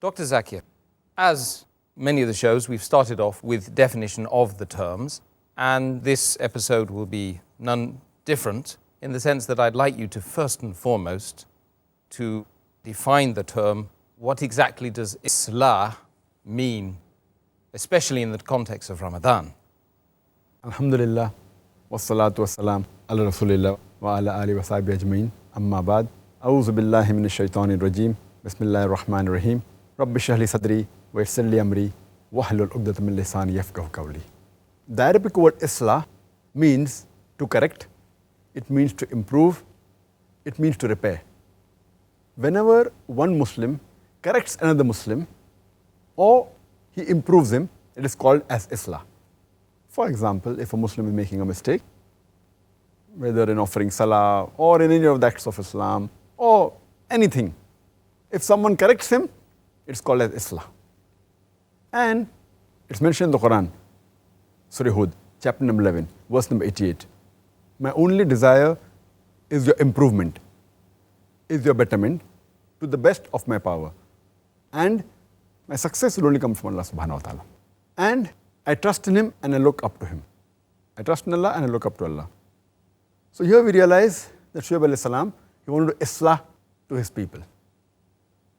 Dr. Zakir, as many of the shows, we've started off with definition of the terms, and this episode will be none different in the sense that I'd like you to first and foremost to define the term. What exactly does Islaah mean, especially in the context of Ramadan? Alhamdulillah, wassalatu wassalam ala rasulillah wa ala alihi wa sahbihi ajma'in, amma ba'd. A'udhu billahi minash shaitanir rajim, bismillahir rahmanir rahim, rabbi shrah li sadri wa yassir li amri wahlul 'uqdatam min lisani yafqahu qawli. The Arabic word Islah means to correct, it means to improve, it means to repair. Whenever one Muslim corrects another Muslim or he improves him, it is called as Islah. For example, if a Muslim is making a mistake, whether in offering salah or in any of the acts of Islam or anything, if someone corrects him, it's called as Islah. And it's mentioned in the Quran, Surah Hud, chapter number 11, verse number 88. My only desire is your improvement, is your betterment to the best of my power. And my success will only come from Allah subhanahu wa ta'ala. And I trust in Him and I look up to Him. I trust in Allah and I look up to Allah. So here we realize that Shuaib alayhi salam, he wanted to Islah to his people.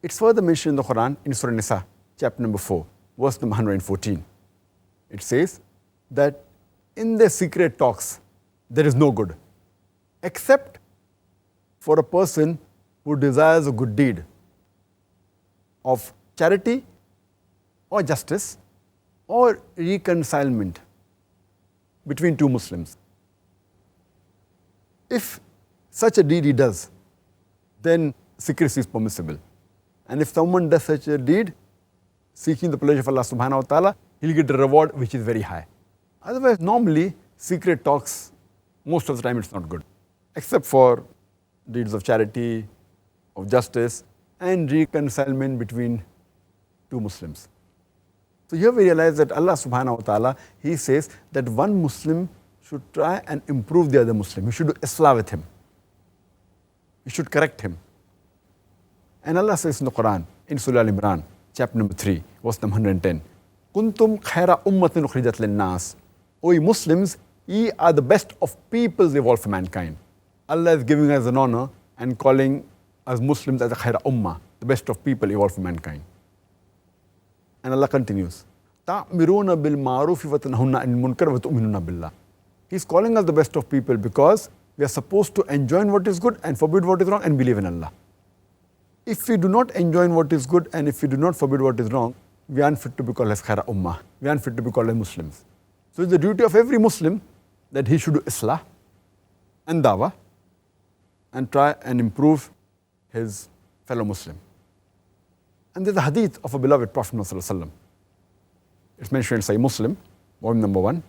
It's further mentioned in the Quran in Surah Nisa, chapter number 4, verse number 114. It says that in their secret talks, there is no good, except for a person who desires a good deed of charity or justice or reconcilement between two Muslims. If such a deed he does, then secrecy is permissible. And if someone does such a deed, seeking the pleasure of Allah subhanahu wa ta'ala, he'll get a reward which is very high. Otherwise, normally, secret talks, most of the time it's not good. Except for deeds of charity, of justice, and reconcilement between two Muslims. So here we realize that Allah subhanahu wa ta'ala, He says that one Muslim should try and improve the other Muslim. He should do Islah with him. He should correct him. And Allah says in the Quran, in Surah Al-Imran, chapter number 3, verse number 110, Kuntum khaira ummatin ukhrijat lin-nas. O ye Muslims, ye are the best of peoples evolved for mankind. Allah is giving us an honor and calling us Muslims as a khaira ummah, the best of people evolved for mankind. And Allah continues, Ta'miruna bil ma'rufi wa tanhuna 'anil munkar wa tu'minuna billah. He's calling us the best of people because we are supposed to enjoin what is good and forbid what is wrong and believe in Allah. If we do not enjoin what is good and if we do not forbid what is wrong, we aren't fit to be called as khaira ummah. We aren't fit to be called as Muslims. So it's the duty of every Muslim that he should do Islah and dawah and try and improve his fellow Muslim. And there's a hadith of a beloved Prophet ﷺ. It's mentioned in Sahih Muslim, volume number 1,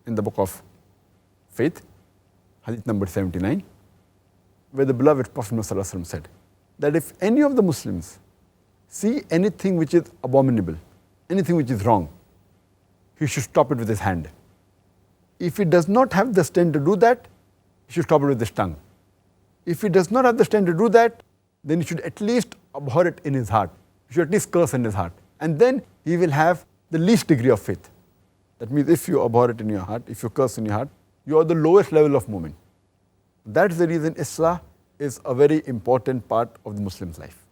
in the book of Faith, hadith number 79, where the beloved Prophet ﷺ said that if any of the Muslims see anything which is abominable, anything which is wrong, he should stop it with his hand. If he does not have the strength to do that, he should stop it with his tongue. If he does not have the strength to do that, then he should at least abhor it in his heart. He should at least curse in his heart. And then he will have the least degree of faith. That means if you abhor it in your heart, if you curse in your heart, you are the lowest level of mu'min. That's the reason Islah is a very important part of the Muslim's life.